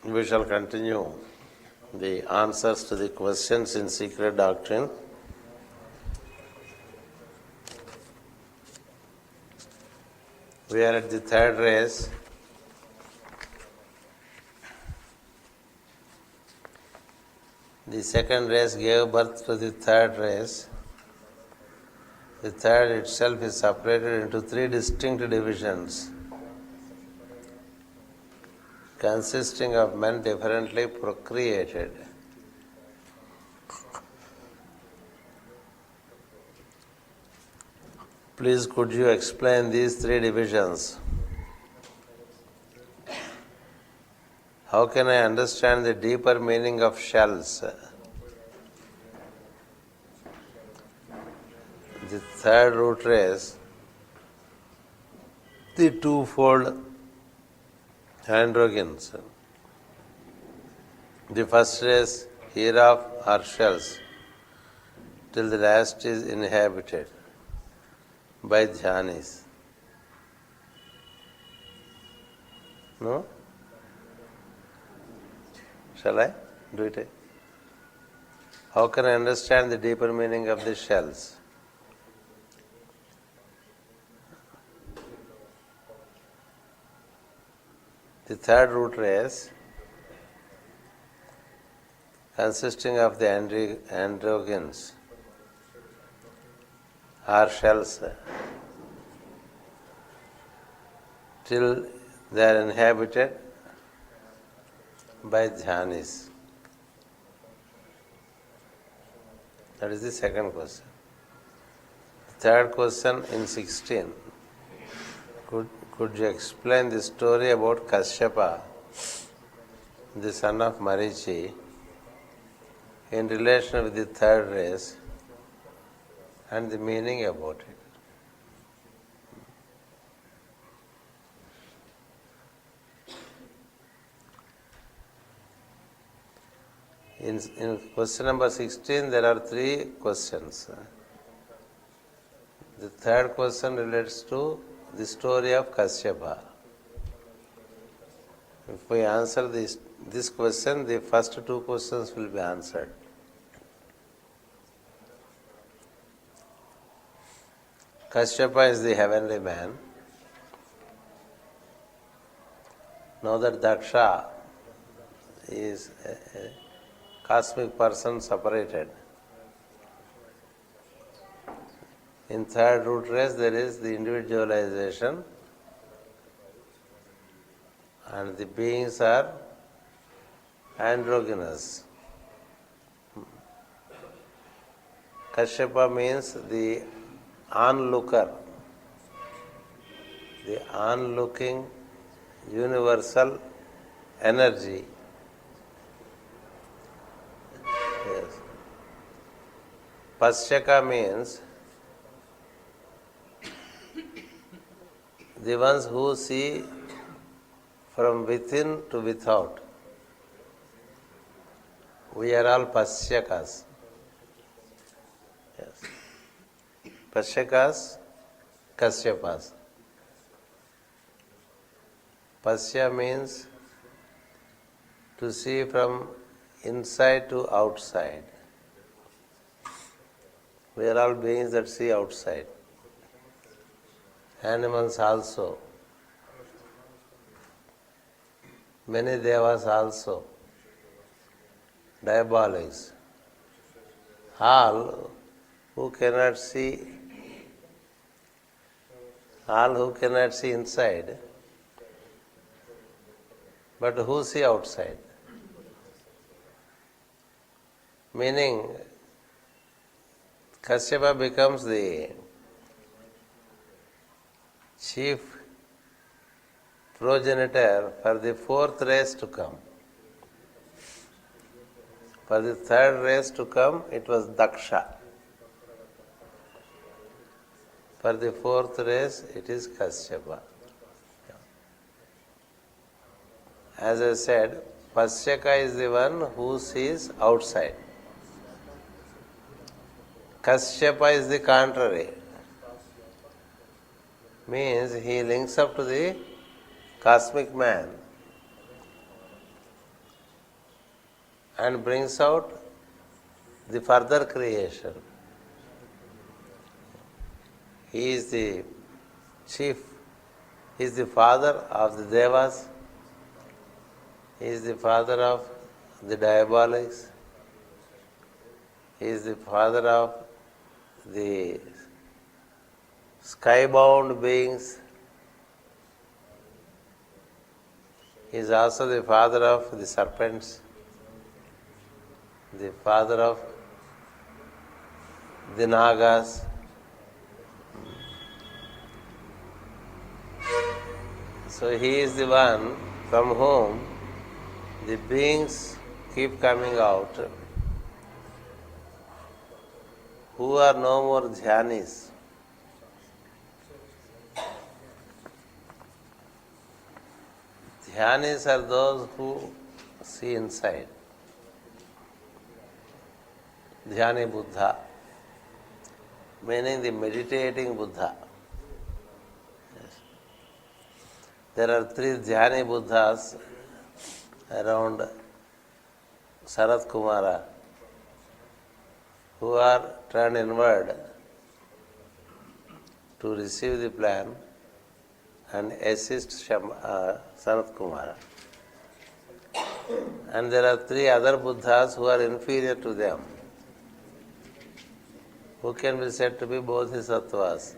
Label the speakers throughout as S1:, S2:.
S1: We shall continue the answers to the questions in Secret Doctrine. We are at the third race. The second race gave birth to the third race. The third itself is separated into three distinct divisions, consisting of men differently procreated. Please, could you explain these three divisions? How can I understand the deeper meaning of shells? The third root race, the twofold androgynes. The first race hereof are shells, till the last is inhabited by dhyanis. No? Shall I do it? How can I understand the deeper meaning of the shells? The third root race, consisting of the androgynes, are shells till they are inhabited by dhyanis. That is the second question. The third question in 16. Could you explain the story about Kashyapa, the son of Marichi, in relation with the third race and the meaning about it? In question number 16, there are three questions. The third question relates to the story of Kashyapa. If we answer this question, the first two questions will be answered. Kashyapa is the heavenly man. Now that Daksha is a cosmic person separated. In third root race, there is the individualization, and the beings are androgynous. Kashyapa means the onlooker, the onlooking universal energy. Yes. Pasyaka means the ones who see from within to without. We are all Pasyakas. Yes. Pasyakas, Kasyapas. Pasya means to see from inside to outside. We are all beings that see outside. Animals also. Many devas also. Diabolics. All who cannot see inside, but who see outside. Meaning, Kashyapa becomes the chief progenitor for the fourth race to come. For the third race to come, it was Daksha. For the fourth race, it is Kashyapa. As I said, Pasyaka is the one who sees outside. Kashyapa is the contrary. Means he links up to the cosmic man and brings out the further creation. He is the chief, he is the father of the devas, he is the father of the diabolics, he is the father of the skybound beings, he is also the father of the serpents, the father of the nagas. So he is the one from whom the beings keep coming out, who are no more dhyanis. Dhyanis are those who see inside. Dhyani Buddha, meaning the meditating Buddha. Yes. There are 3 Dhyani Buddhas around Sarat Kumara who are turned inward to receive the plan and assist Sanat Kumara. And there are 3 other Buddhas who are inferior to them, who can be said to be bodhisattvas.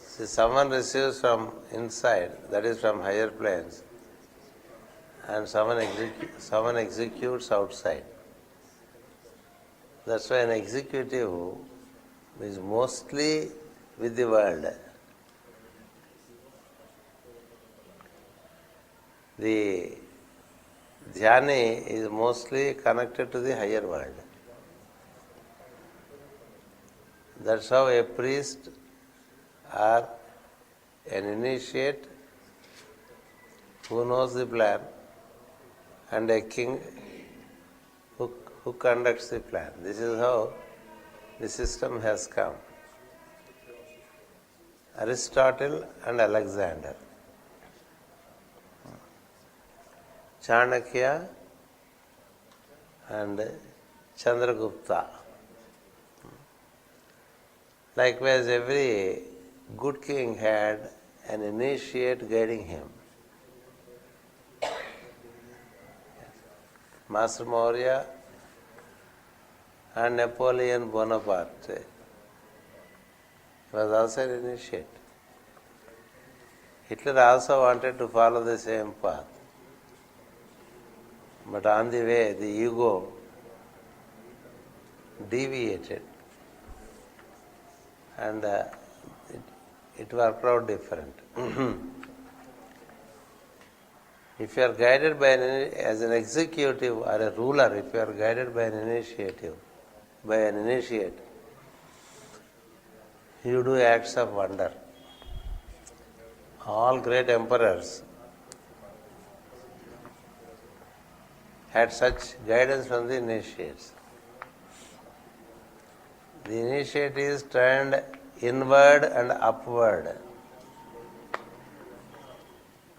S1: See, someone receives from inside, that is from higher planes, and someone executes outside. That's why an executive is mostly with the world. The dhyani is mostly connected to the higher world. That's how a priest or an initiate who knows the plan and a king who conducts the plan. This is how the system has come. Aristotle and Alexander, Chanakya and Chandragupta. Likewise, every good king had an initiate guiding him. Master Maurya and Napoleon Bonaparte was also an initiate. Hitler also wanted to follow the same path. But on the way, the ego deviated. And it worked out different. If you are guided by as an executive or a ruler, if you are guided by an initiate, you do acts of wonder. All great emperors had such guidance from the initiates. The initiate is turned inward and upward.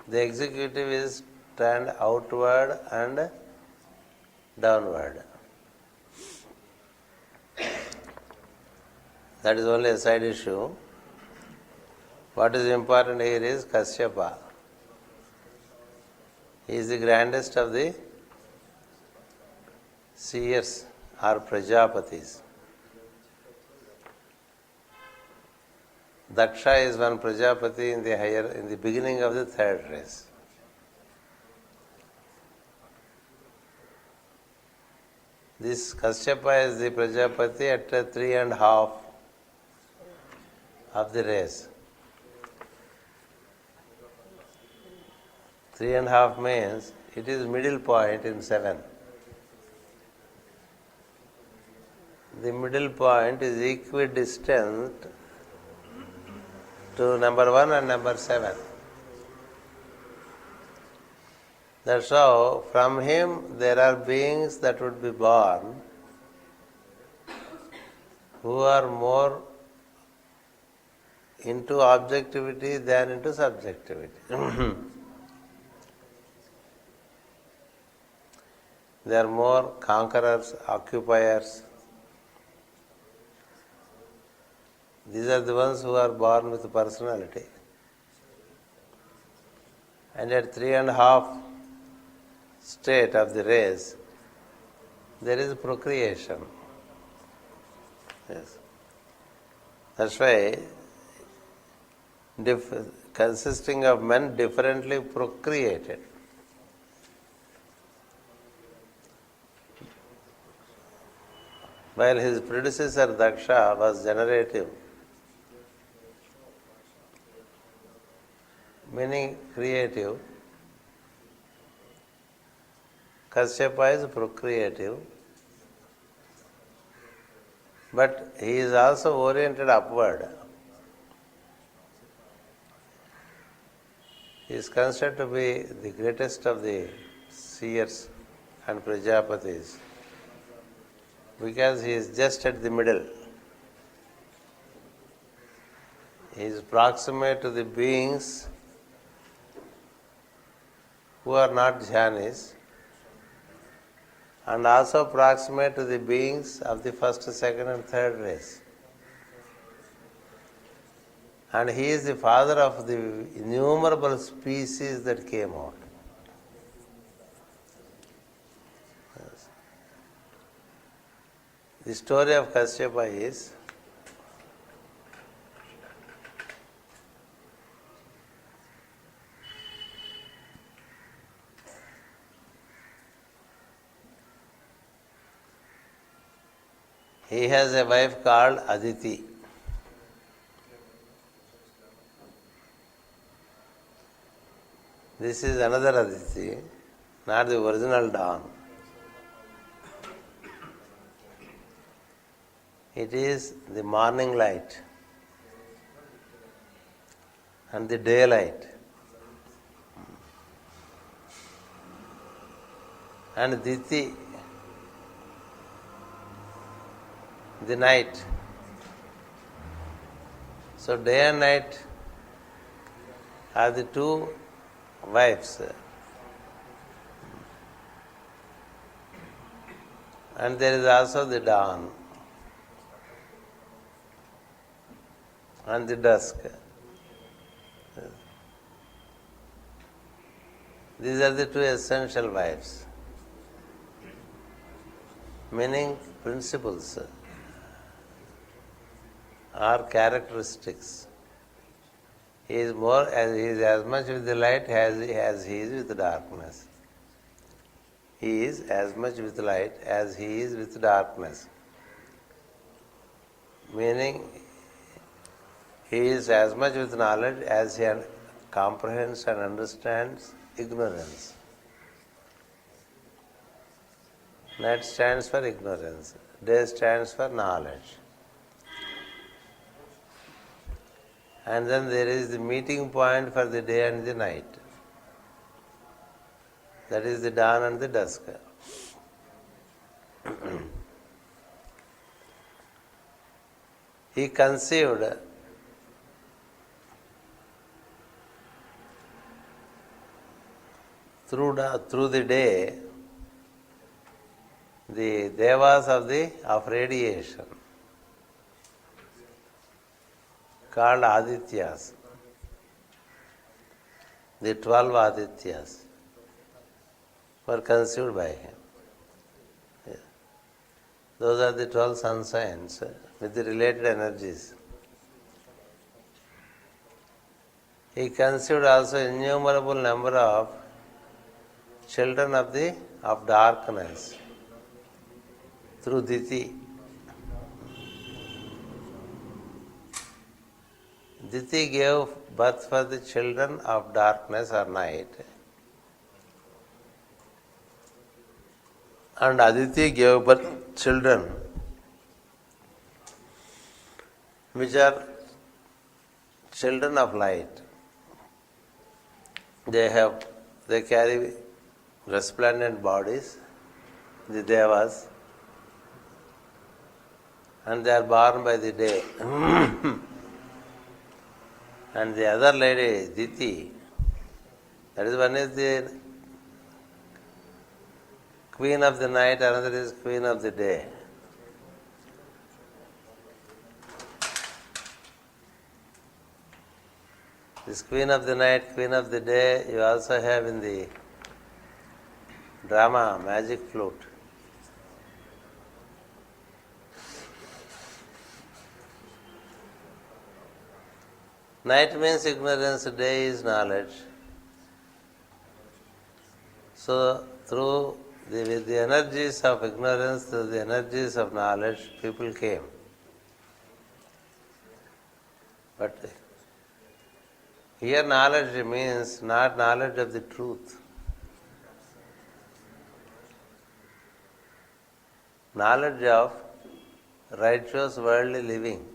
S1: The executive is turned outward and downward. That is only a side issue. What is important here is Kashyapa. He is the grandest of the seers or Prajapatis. Daksha is one Prajapati in the beginning of the 3rd race. This Kashyapa is the Prajapati at 3.5 of the race. 3.5 means it is middle point in 7. The middle point is equidistant to number 1 and number 7. That's how from him there are beings that would be born who are more into objectivity than into subjectivity. They are more conquerors, occupiers. These are the ones who are born with personality. And at 3.5 state of the race, there is procreation. Yes. That's why consisting of men differently procreated. While his predecessor Daksha was generative, meaning creative, Kashyapa is procreative, but he is also oriented upward. He is considered to be the greatest of the seers and Prajapatis because he is just at the middle. He is proximate to the beings who are not jhanis, and also proximate to the beings of the first, second and third race. And he is the father of the innumerable species that came out. Yes. The story of Kashyapa is he has a wife called Aditi. This is another Aditi, not the original dawn. It is the morning light and the daylight. And Diti, the night. So day and night are the two wives. And there is also the dawn and the dusk. These are the two essential wives, meaning principles or characteristics. He is as much with the light as he is with the darkness. He is as much with light as he is with darkness. Meaning, he is as much with knowledge as he comprehends and understands ignorance. Night stands for ignorance. Day stands for knowledge. And then there is the meeting point for the day and the night. That is the dawn and the dusk. He conceived through the day the devas of radiation, called Adityas, the 12 Adityas were conceived by him. Yeah. Those are the 12 sun signs with the related energies. He conceived also innumerable number of children of darkness through Diti. Diti gave birth for the children of darkness or night, and Aditi gave birth children which are children of light. They carry resplendent bodies, the devas, and they are born by the day. And the other lady, Diti, that is one is the queen of the night, another is queen of the day. This queen of the night, queen of the day, you also have in the drama magic flute. Night means ignorance, day is knowledge. So, with the energies of ignorance, through the energies of knowledge, people came. But here knowledge means not knowledge of the truth. Knowledge of righteous worldly living.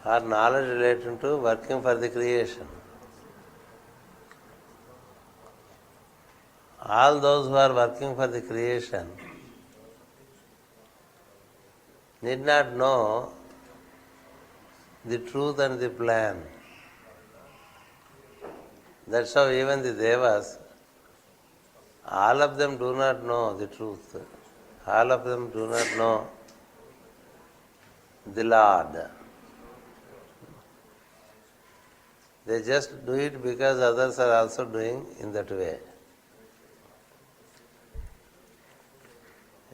S1: Or knowledge related to working for the creation. All those who are working for the creation need not know the truth and the plan. That's how even the Devas, all of them do not know the truth. All of them do not know the Lord. They just do it because others are also doing in that way.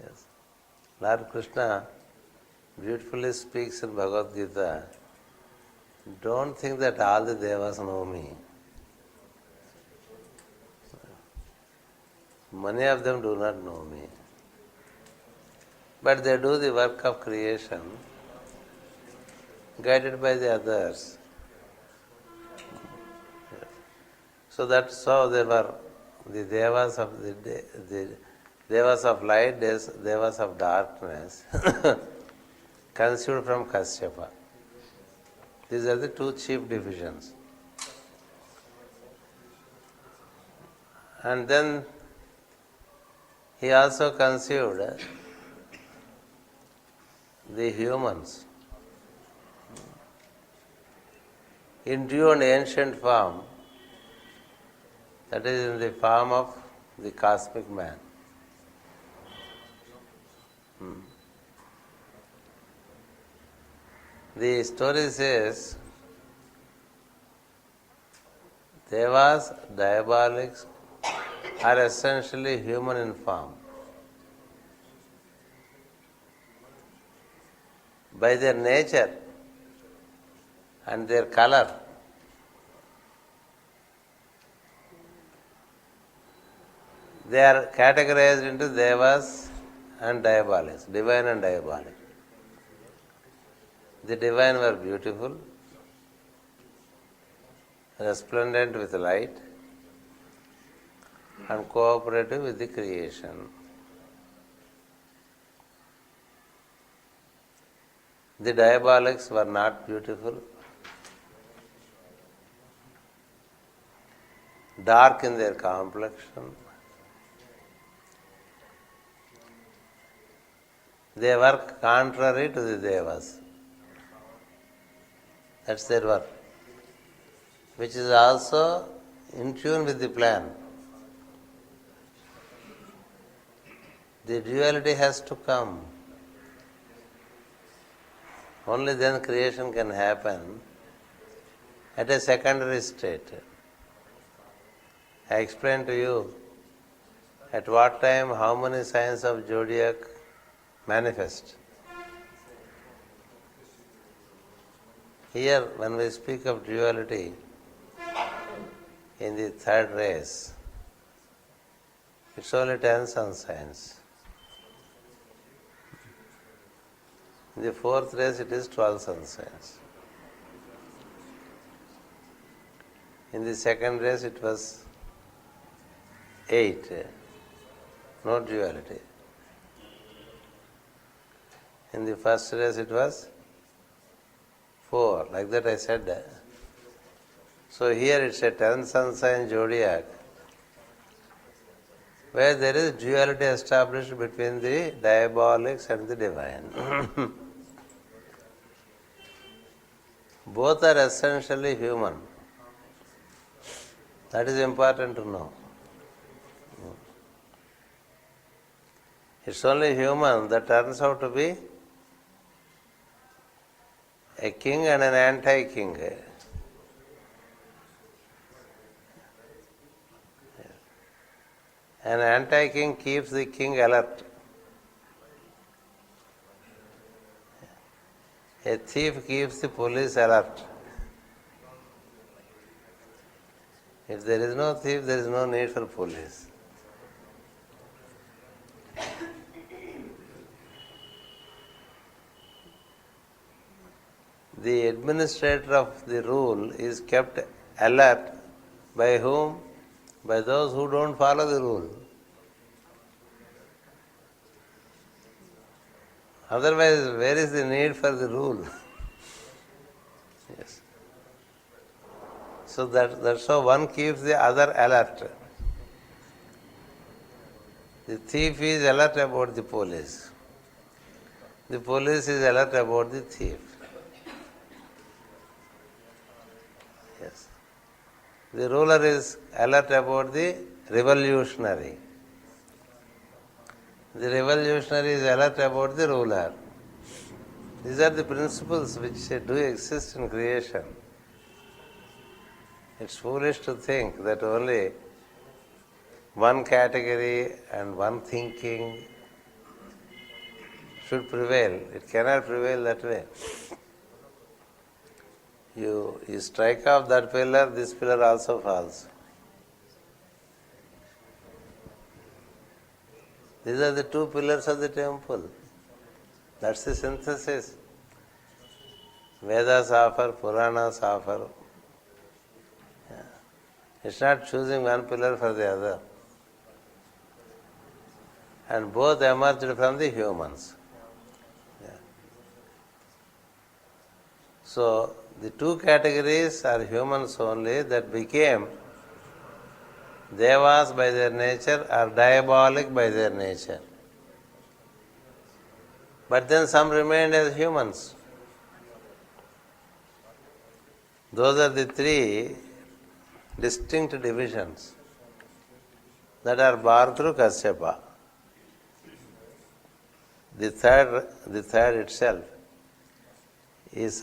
S1: Yes. Lord Krishna beautifully speaks in Bhagavad Gita, don't think that all the Devas know me. Many of them do not know me. But they do the work of creation, guided by the others. So that's how they were the Devas of the Devas of light, Devas of darkness, conceived from Kashyapa. These are the two chief divisions. And then he also conceived the humans in due and ancient form, that is in the form of the cosmic man. The story says Devas, diabolics, are essentially human in form. By their nature and their color, they are categorized into Devas and diabolics, divine and diabolic. The divine were beautiful, resplendent with light, and cooperative with the creation. The diabolics were not beautiful, dark in their complexion. They work contrary to the Devas. That's their work, which is also in tune with the plan. The duality has to come. Only then creation can happen at a secondary state. I explained to you at what time how many signs of zodiac manifest. Here, when we speak of duality in the third race, it's only 10 sun signs. In the fourth race, it is 12 sun signs. In the second race, it was 8. No duality. In the first race, it was 4. Like that I said. So here it's a 10 sun sign zodiac, where there is duality established between the diabolics and the divine. Both are essentially human. That is important to know. It's only human that turns out to be a king and an anti-king. An anti-king keeps the king alert. A thief keeps the police alert. If there is no thief, there is no need for police. The administrator of the rule is kept alert by whom? By those who don't follow the rule. Otherwise, where is the need for the rule? Yes. So that's how one keeps the other alert. The thief is alert about the police. The police is alert about the thief. Yes. The ruler is alert about the revolutionary. The revolutionary is alert about the ruler. These are the principles which do exist in creation. It's foolish to think that only one category and one thinking should prevail. It cannot prevail that way. You strike off that pillar, this pillar also falls. These are the two pillars of the temple. That's the synthesis. Vedas offer, Puranas offer. Yeah. It's not choosing one pillar for the other. And both emerged from the humans. Yeah. So, the two categories are humans only that became Devas by their nature or diabolic by their nature. But then some remained as humans. Those are the three distinct divisions that are born through Kashyapa. The third itself is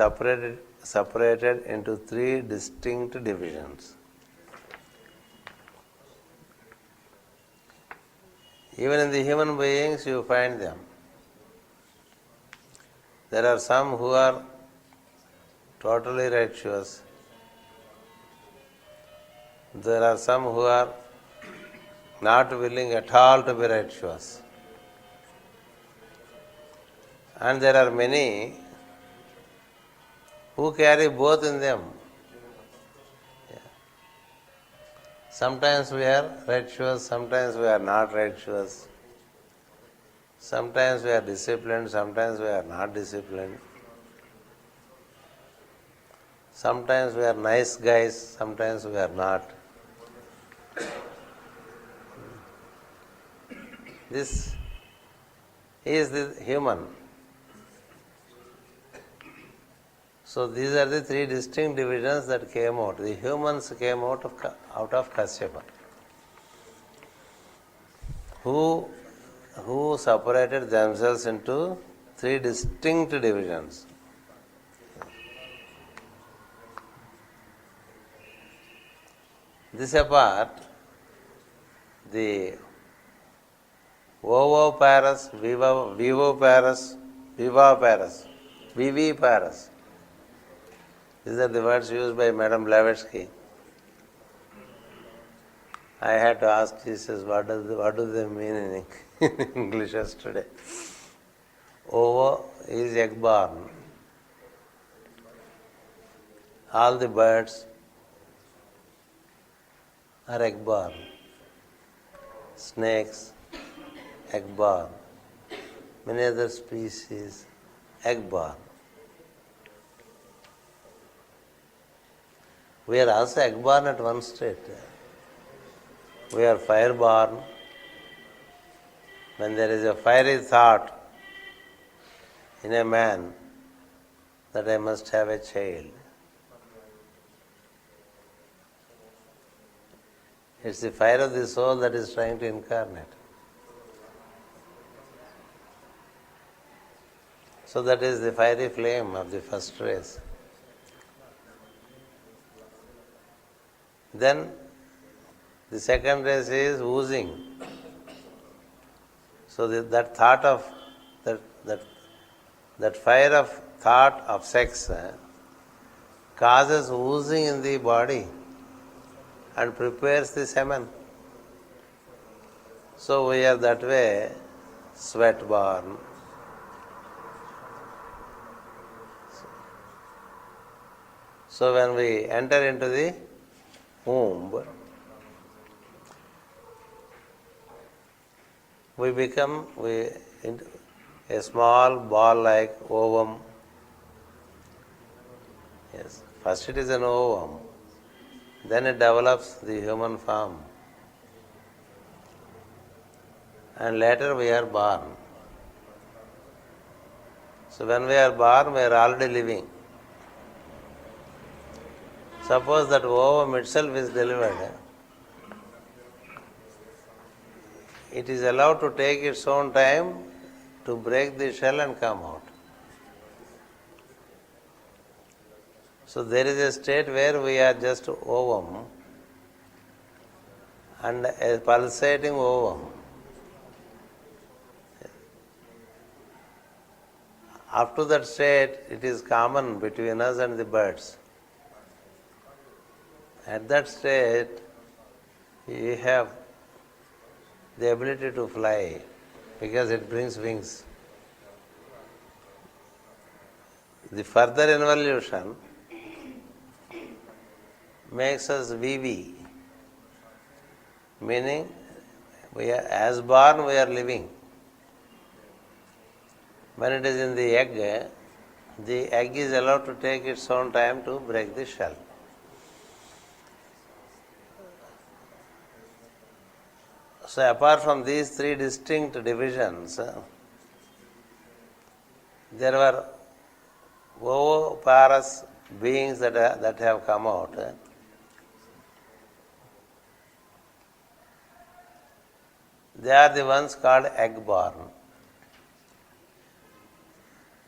S1: separated into three distinct divisions. Even in the human beings, you find them. There are some who are totally righteous. There are some who are not willing at all to be righteous. And there are many who carry both in them. Yeah. Sometimes we are righteous, sometimes we are not righteous. Sometimes we are disciplined, sometimes we are not disciplined. Sometimes we are nice guys, sometimes we are not. This is the human. So these are the three distinct divisions that came out. The humans came out of Kashyapa, who separated themselves into three distinct divisions. This apart, the ovoparous, vivoparous, vivaparous, viviparous. These are the words used by Madame Blavatsky. I had to ask Jesus, what do they mean in English yesterday? Ovo is egg-born. All the birds are egg-born. Snakes, egg-born. Many other species, egg-born. We are also egg-born at one state. We are fire-born. When there is a fiery thought in a man that I must have a child, it's the fire of the soul that is trying to incarnate. So that is the fiery flame of the first race. Then the second race is oozing. So that thought of that fire of thought of sex causes oozing in the body and prepares the semen. So we are that way sweat born. So when we enter into the womb, we become a small ball-like ovum. Yes, first it is an ovum, then it develops the human form, and later we are born. So when we are born, we are already living. Suppose that ovum itself is delivered, it is allowed to take its own time to break the shell and come out. So there is a state where we are just ovum and a pulsating ovum. Up to that state, it is common between us and the birds. At that state, you have the ability to fly because it brings wings. The further involution makes us VV, meaning as born we are living. When it is in the egg is allowed to take its own time to break the shell. So apart from these three distinct divisions, there were oviparous beings that have come out. They are the ones called egg-born.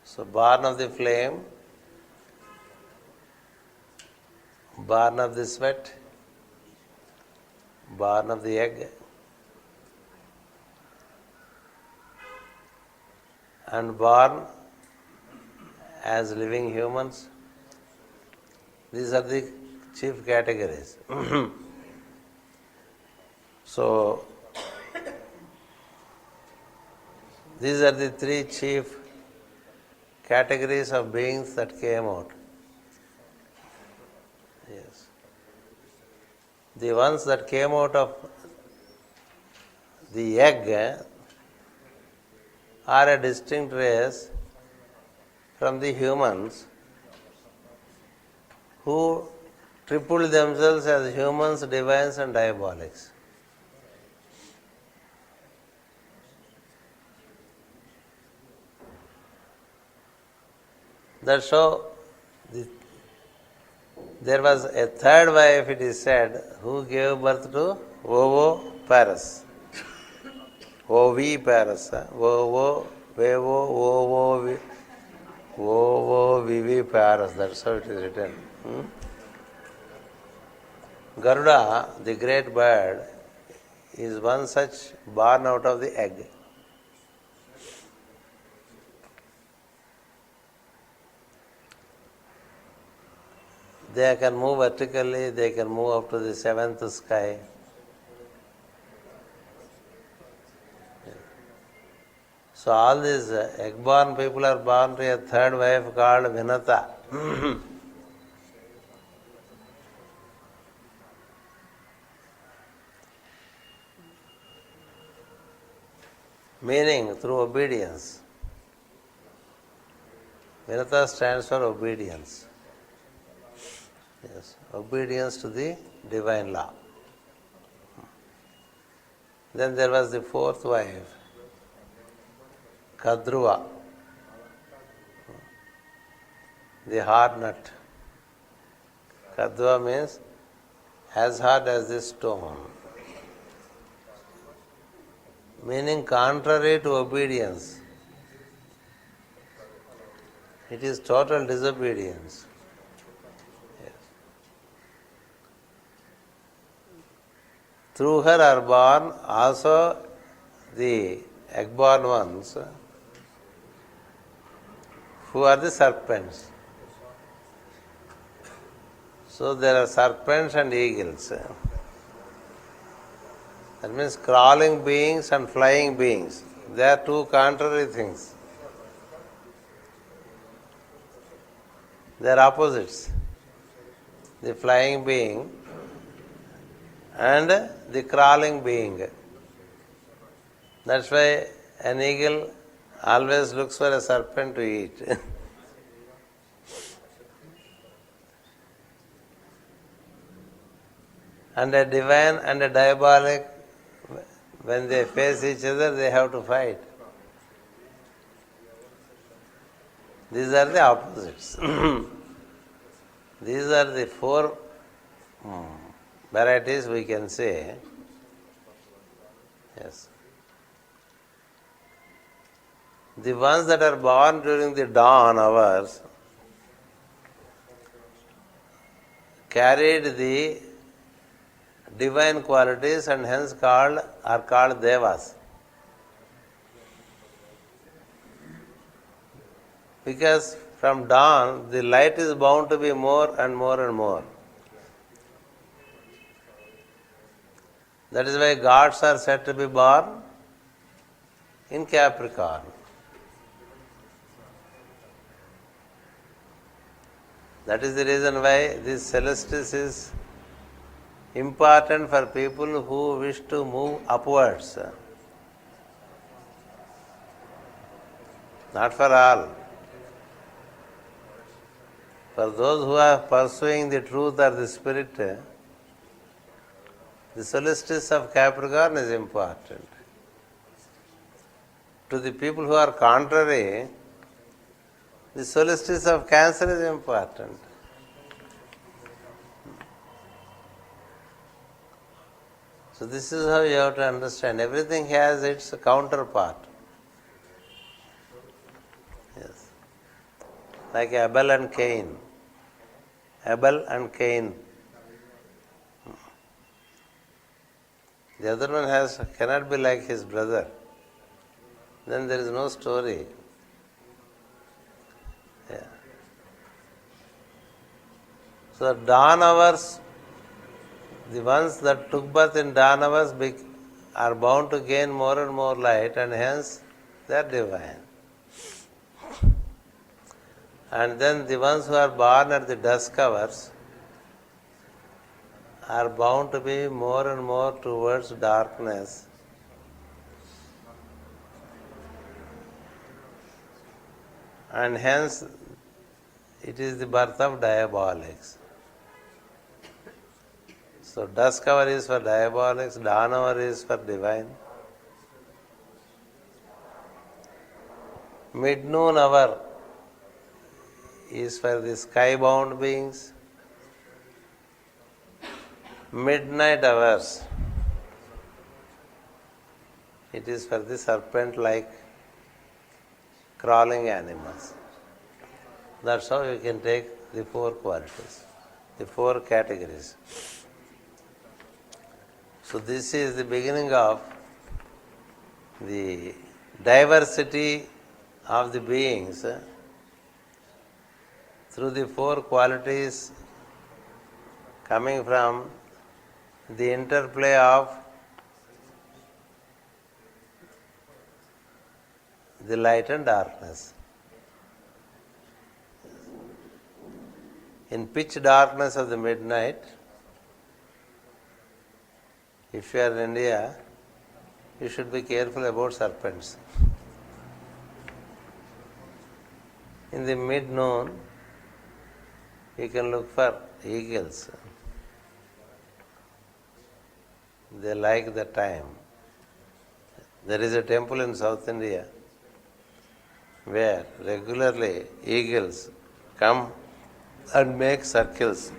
S1: So born of the flame, born of the sweat, born of the egg, and born as living humans. These are the chief categories. So, these are the three chief categories of beings that came out. Yes. The ones that came out of the egg are a distinct race from the humans who tripled themselves as humans, divines and diabolics. That's how there was a third wife, it is said, who gave birth to oviparous. Oviparous. Oviparous. That's how it is written. Garuda, the great bird, is one such born out of the egg. They can move vertically, they can move up to the seventh sky. So all these egg-born people are born to a third wife called Vinata. Meaning through obedience. Vinata stands for obedience. Yes, obedience to the divine law. Then there was the fourth wife, Kadruva, the hard nut. Kadruva means as hard as the stone. Meaning contrary to obedience. It is total disobedience. Yes. Through her are born also the egg-born ones, who are the serpents. So there are serpents and eagles. That means crawling beings and flying beings. They are two contrary things. They are opposites. The flying being and the crawling being. That's why an eagle always looks for a serpent to eat. And a divine and a diabolic, when they face each other, they have to fight. These are the opposites. These are the four varieties we can say. Yes. The ones that are born during the dawn hours carried the divine qualities and hence are called devas. Because from dawn the light is bound to be more and more and more. That is why gods are said to be born in Capricorn. That is the reason why this solstice is important for people who wish to move upwards. Not for all. For those who are pursuing the truth or the spirit, the solstice of Capricorn is important. To the people who are contrary, the solstice of Cancer is important. So this is how you have to understand. Everything has its counterpart. Yes. Like Abel and Cain. Abel and Cain. The other one cannot be like his brother. Then there is no story. Yeah. So dawn hours, the ones that took birth in dawn hours are bound to gain more and more light, and hence they are divine. And then the ones who are born at the dusk hours are bound to be more and more towards darkness. And hence it is the birth of diabolics. So dusk hour is for diabolics, dawn hour is for divine. Mid-noon hour is for the sky-bound beings. Midnight hours, it is for the serpent-like crawling animals. That's how you can take the four qualities, the four categories. So this is the beginning of the diversity of the beings through the four qualities coming from the interplay of the light and darkness. In pitch darkness of the midnight, if you are in India, you should be careful about serpents. In the mid-noon, you can look for eagles. They like the time. There is a temple in South India where regularly eagles come and make circles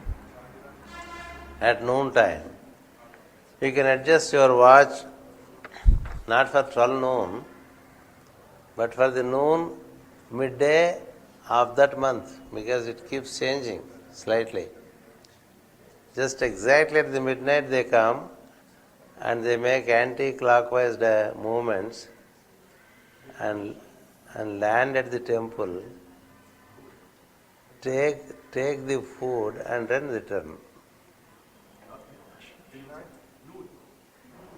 S1: at noon time. You can adjust your watch not for 12 noon, but for the noon, midday of that month, because it keeps changing slightly. Just exactly at the midnight they come and they make anti-clockwise movements and land at the temple, take the food and then return.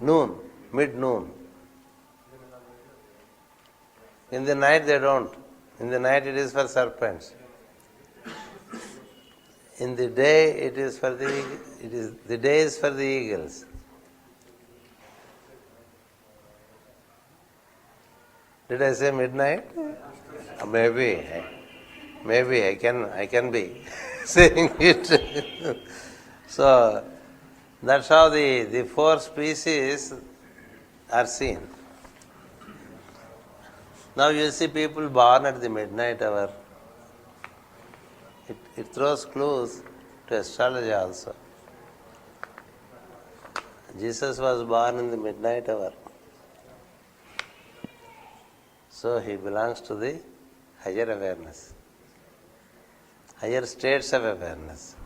S1: Noon, mid-noon. In the night they don't. In the night it is for serpents. In the day the day is for the eagles. Did I say midnight? Maybe I can be saying it. So that's how the four species are seen. Now you see people born at the midnight hour. It throws clues to astrology also. Jesus was born in the midnight hour. So he belongs to the higher awareness, higher states of awareness.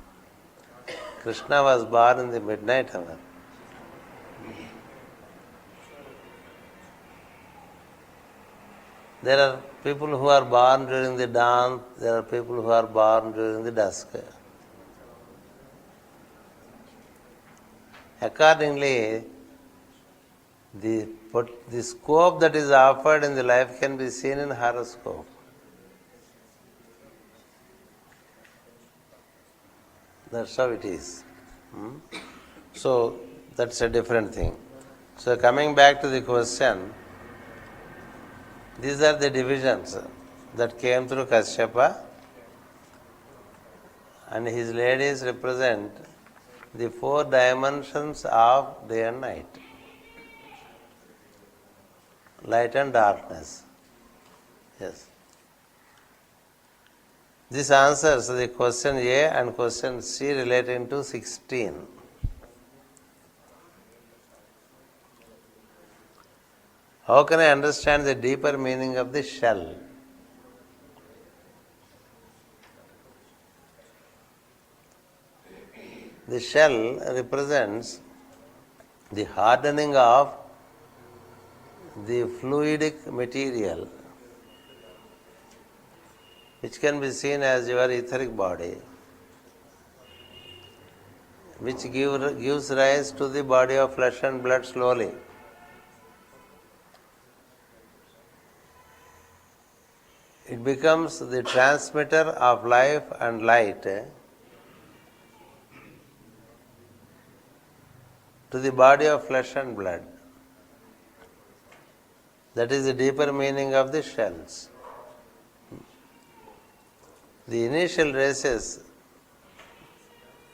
S1: Krishna was born in the midnight hour. There are people who are born during the dawn, there are people who are born during the dusk. Accordingly, the scope that is offered in the life can be seen in horoscope. That's how it is. So, that's a different thing. So, coming back to the question, these are the divisions that came through Kashyapa, and his ladies represent the four dimensions of day and night. Light and darkness. Yes. This answers the question A and question C relating to 16. How can I understand the deeper meaning of the shell? The shell represents the hardening of the fluidic material, which can be seen as your etheric body, which gives rise to the body of flesh and blood slowly. It becomes the transmitter of life and light to the body of flesh and blood. That is the deeper meaning of the shells. The initial races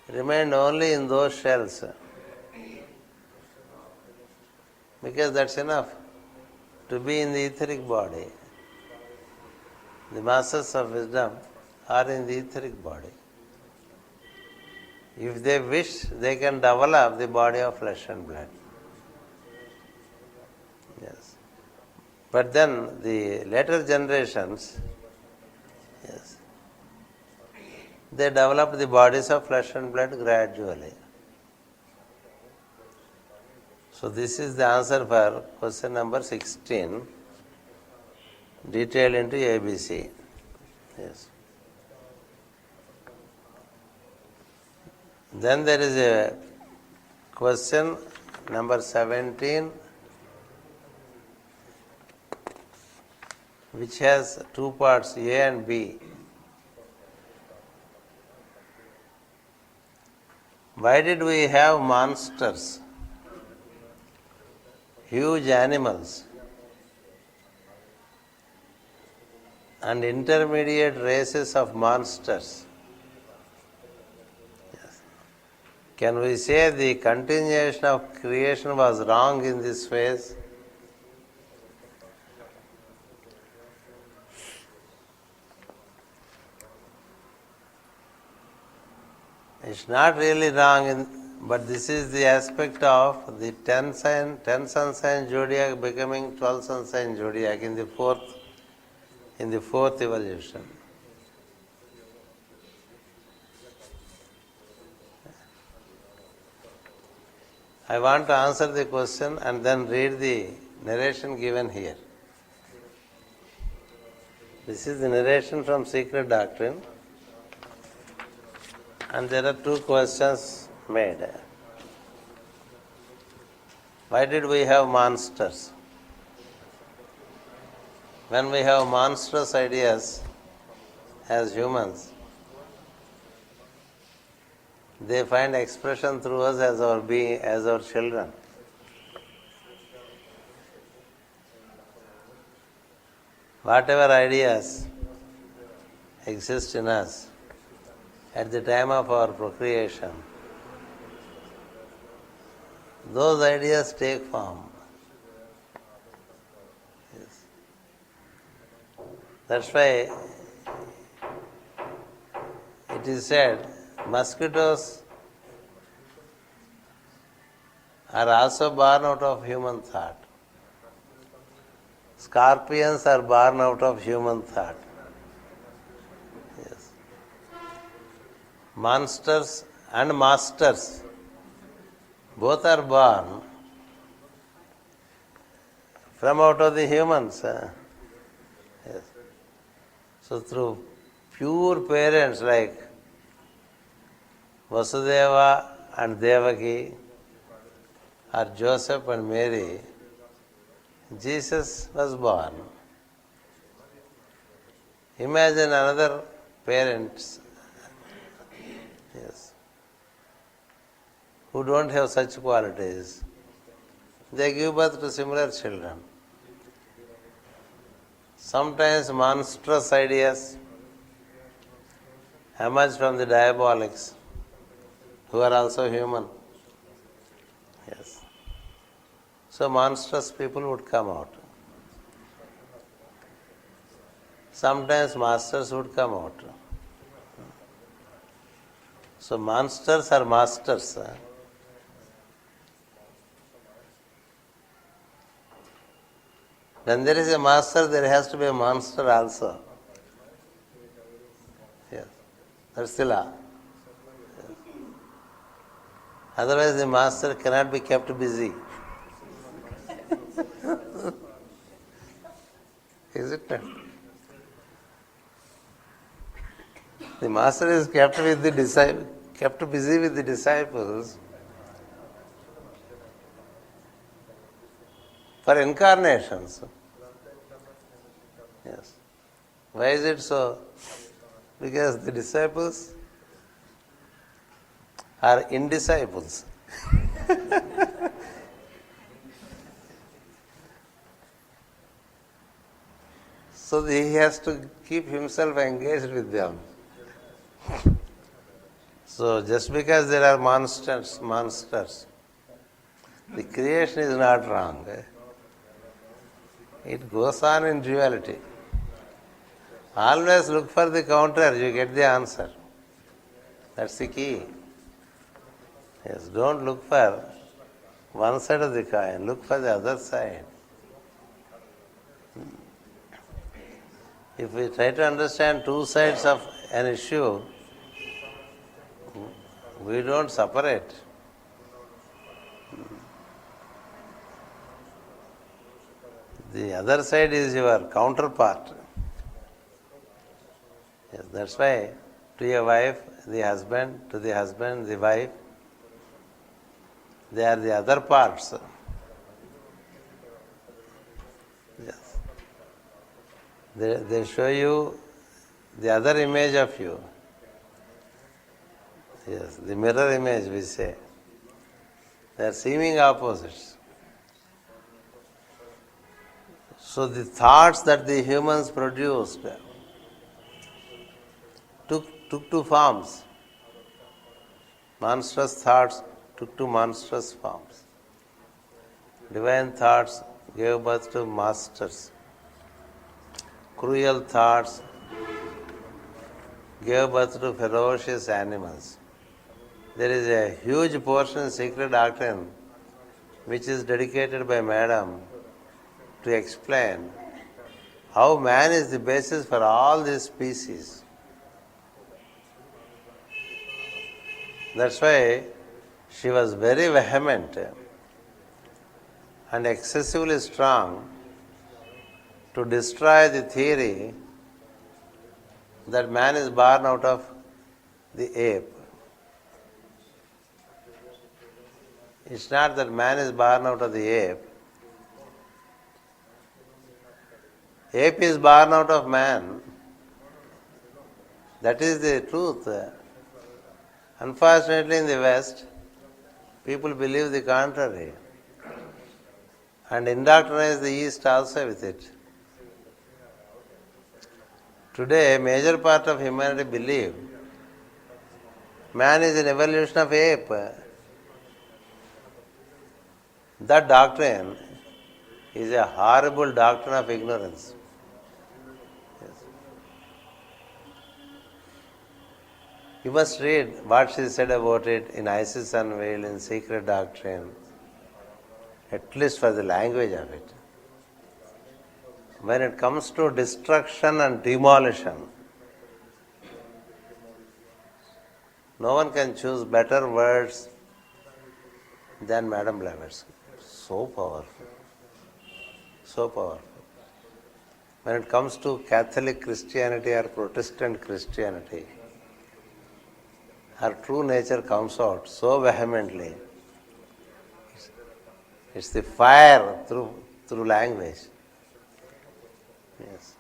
S1: remained only in those shells, because that's enough to be in the etheric body. The masters of wisdom are in the etheric body. If they wish, they can develop the body of flesh and blood. Yes. But then the later generations, yes, they developed the bodies of flesh and blood gradually. So this is the answer for question number 16, detailed into ABC. Yes. Then there is a question number 17, which has two parts, A and B. Why did we have monsters, huge animals, and intermediate races of monsters? Yes. Can we say the continuation of creation was wrong in this phase? It's not really wrong, but this is the aspect of the 10 sun sign zodiac becoming 12 sun sign zodiac in the fourth evolution. I want to answer the question and then read the narration given here. This is the narration from Secret Doctrine, and there are two questions made. Why did we have monsters? When we have monstrous ideas as humans, they find expression through us as our being, as our children. Whatever ideas exist in us at the time of our procreation, those ideas take form. Yes. That's why it is said mosquitoes are also born out of human thought. Scorpions are born out of human thought. Yes. Monsters and masters both are born from out of the humans. Yes. So through pure parents like Vasudeva and Devaki, or Joseph and Mary, Jesus was born. Imagine another parents, yes, who don't have such qualities. They give birth to similar children. Sometimes monstrous ideas emerge from the diabolics, who are also human. Yes. So monstrous people would come out. Sometimes masters would come out. So monsters are masters. When there is a master, there has to be a monster also. Yes. That's the law. Otherwise the master cannot be kept busy. Is it not? The master is kept with the disciple, kept busy with the disciples for incarnations. Yes. Why is it so? Because the disciples are indisciples. So he has to keep himself engaged with them. So just because there are monsters, the creation is not wrong. It goes on in duality. Always look for the counter, you get the answer. That's the key. Yes, don't look for one side of the coin, look for the other side. If we try to understand two sides of an issue, we don't separate. The other side is your counterpart. Yes, that's why to your wife, the husband, to the husband, the wife, they are the other parts. Yes. They show you the other image of you. Yes, the mirror image we say. They are seeming opposites. So the thoughts that the humans produced took two forms. Monstrous thoughts took two monstrous forms. Divine thoughts gave birth to masters. Cruel thoughts gave birth to ferocious animals. There is a huge portion in Secret Doctrine which is dedicated by Madam to explain how man is the basis for all these species. That's why she was very vehement and excessively strong to destroy the theory that man is born out of the ape. It's not that man is born out of the ape. Ape is born out of man. That is the truth. Unfortunately, in the West, people believe the contrary and indoctrinize the East also with it. Today, a major part of humanity believe man is an evolution of ape. That doctrine is a horrible doctrine of ignorance. Yes. You must read what she said about it in Isis Unveiled, in Secret Doctrine, at least for the language of it. When it comes to destruction and demolition, no one can choose better words than Madame Blavatsky. So powerful. So powerful. When it comes to Catholic Christianity or Protestant Christianity, her true nature comes out so vehemently. It's the fire through language. Yes.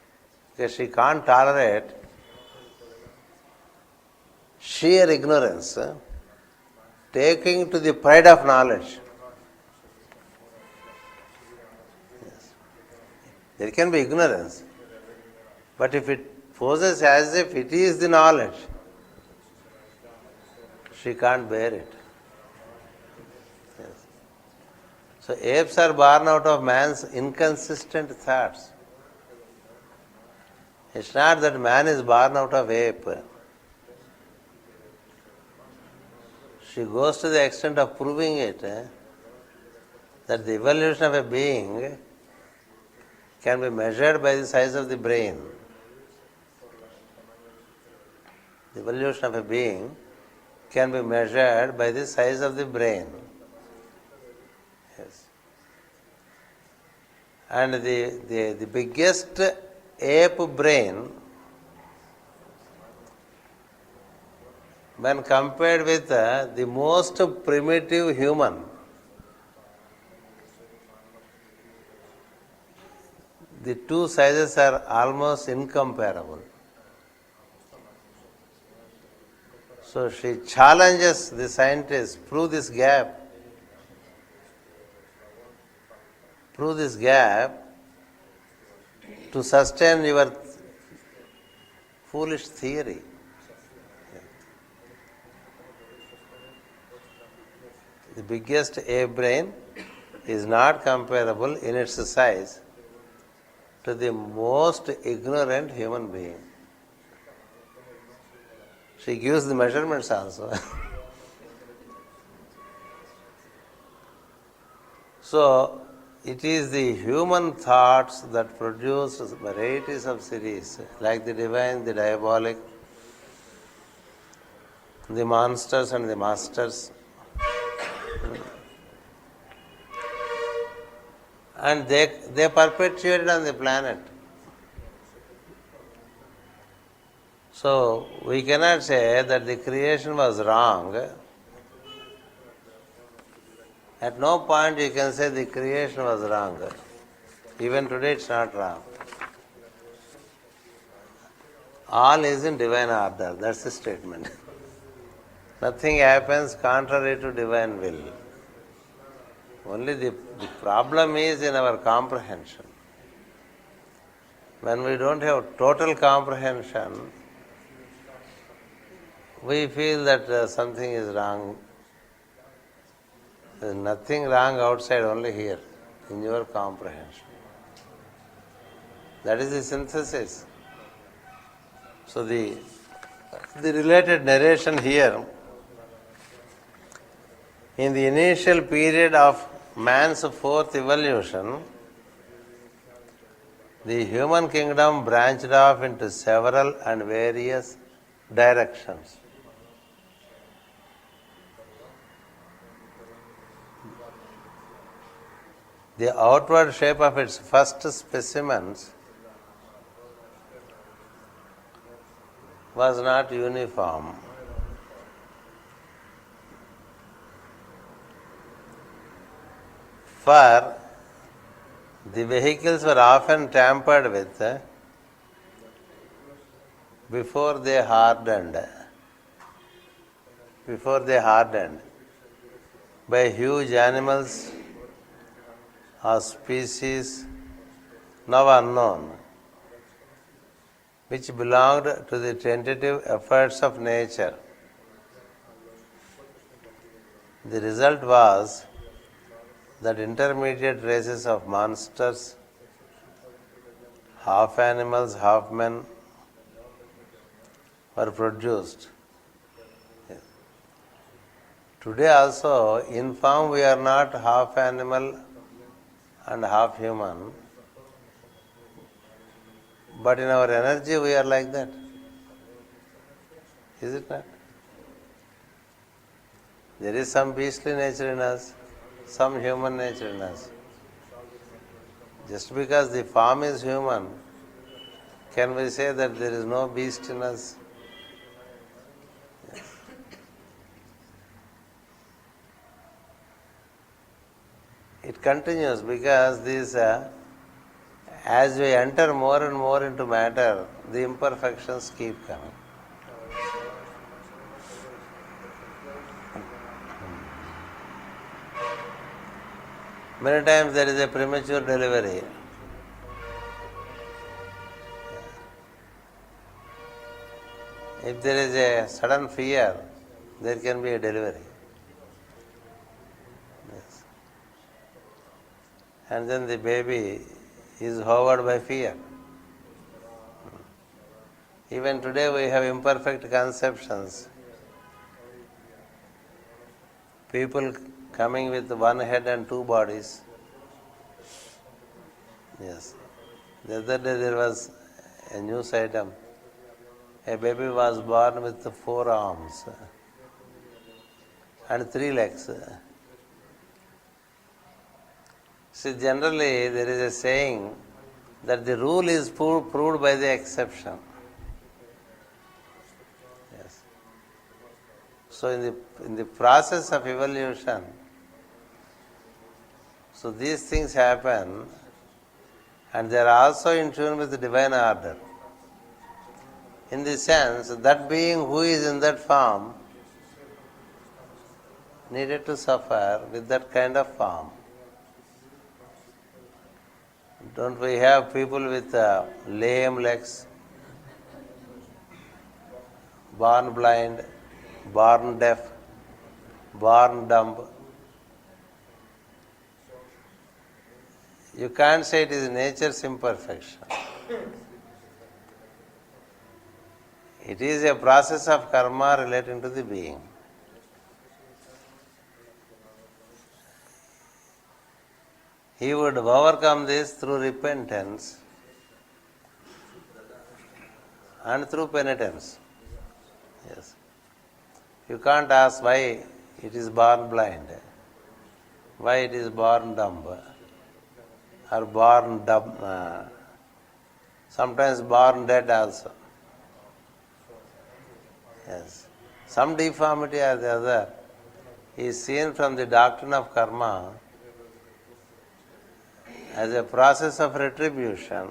S1: Because she can't tolerate sheer ignorance, taking to the pride of knowledge. Yes. There can be ignorance, but if it poses as if it is the knowledge, she can't bear it. Yes. So apes are born out of man's inconsistent thoughts. It's not that man is born out of ape. She goes to the extent of proving it, that the evolution of a being can be measured by the size of the brain. The evolution of a being can be measured by the size of the brain. Yes. And the biggest ape brain, when compared with the most primitive human, the two sizes are almost incomparable. So she challenges the scientists, prove this gap. Prove this gap to sustain your foolish theory. The biggest ape brain is not comparable in its size to the most ignorant human being. She gives the measurements also. So, it is the human thoughts that produce varieties of series, like the divine, the diabolic, the monsters and the masters. And they perpetuated on the planet. So, we cannot say that the creation was wrong. At no point you can say the creation was wrong. Even today it's not wrong. All is in divine order. That's the statement. Nothing happens contrary to divine will. Only the problem is in our comprehension. When we don't have total comprehension, we feel that something is wrong. There is nothing wrong outside, only here, in your comprehension. That is the synthesis. So the related narration here, in the initial period of man's fourth evolution, the human kingdom branched off into several and various directions. the outward shape of its first specimens was not uniform. For the vehicles were often tampered with before they hardened by huge animals or species now unknown, which belonged to the tentative efforts of nature. The result was that intermediate races of monsters, half animals, half men, were produced. Today also, in form we are not half animal and half human, but in our energy we are like that. Is it not? There is some beastly nature in us, some human nature in us. Just because the form is human, can we say that there is no beast in us? Yes. It continues because these, as we enter more and more into matter, the imperfections keep coming. Many times there is a premature delivery. If there is a sudden fear, there can be a delivery. Yes. And then the baby is hovered by fear. Even today we have imperfect conceptions. People coming with one head and two bodies. Yes. The other day there was a news item. A baby was born with 4 arms and 3 legs. See, generally there is a saying that the rule is proved by the exception. Yes. So in the process of evolution, so these things happen, and they are also in tune with the divine order. In the sense, that being who is in that form needed to suffer with that kind of form. Don't we have people with lame legs, born blind, born deaf, born dumb? You can't say it is nature's imperfection. It is a process of karma relating to the being. He would overcome this through repentance and through penitence. Yes. You can't ask why it is born blind, why it is born dumb, or born dumb, sometimes born dead also. Yes. Some deformity or the other is seen from the doctrine of karma as a process of retribution.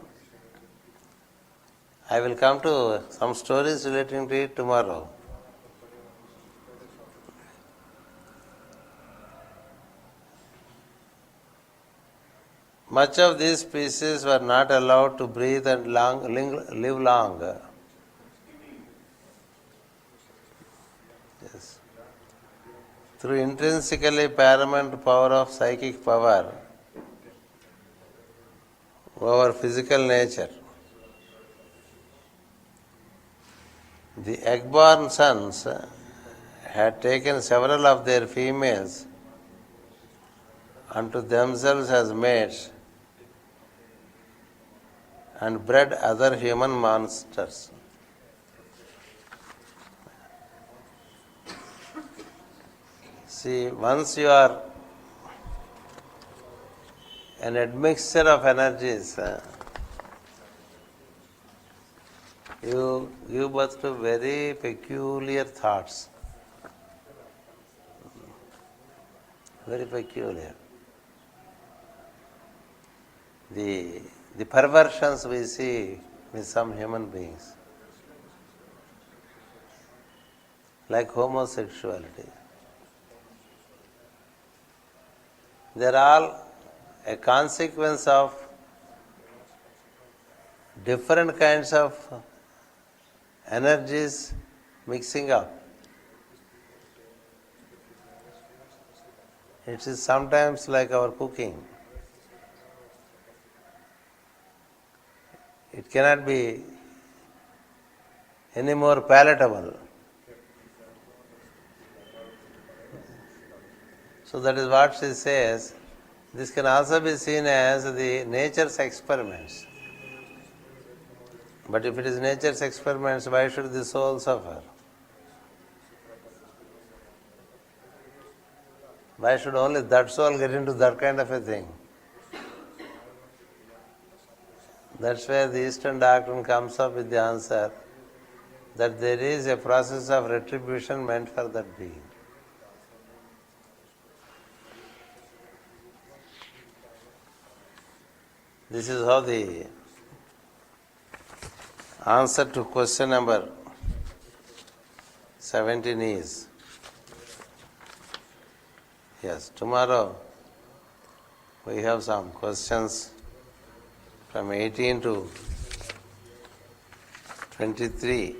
S1: I will come to some stories relating to it tomorrow. Much of these species were not allowed to breathe and live long. Yes. Through intrinsically paramount power of psychic power over physical nature, the egg-born sons had taken several of their females unto themselves as mates and bred other human monsters. See, once you are an admixture of energies. You give birth to very peculiar thoughts. Very peculiar. The perversions we see with some human beings, like homosexuality, they're all a consequence of different kinds of energies mixing up. It is sometimes like our cooking. It cannot be any more palatable. So that is what she says. This can also be seen as the nature's experiments. But if it is nature's experiments, why should the soul suffer? Why should only that soul get into that kind of a thing? That's where the Eastern doctrine comes up with the answer that there is a process of retribution meant for that being. This is how the answer to question number 17 is. Yes, tomorrow we have some questions from 18 to 23.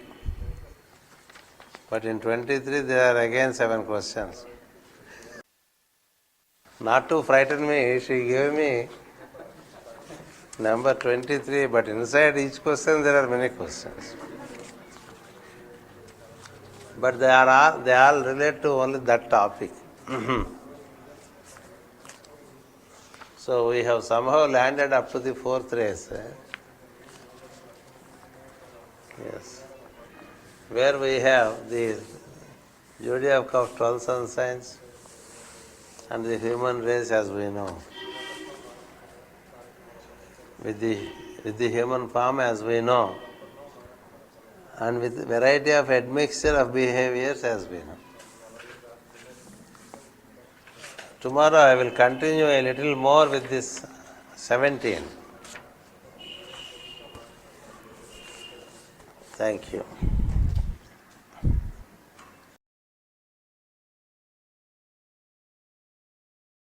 S1: But in 23 there are again 7 questions. Not to frighten me, she gave me number 23, but inside each question there are many questions. But they all relate to only that topic. So we have somehow landed up to the 4th race. Yes. Where we have the zodiac of 12 sun signs and the human race as we know. With the human form as we know, and with variety of admixture of behaviors as we know. Tomorrow I will continue a little more with this 17. Thank you.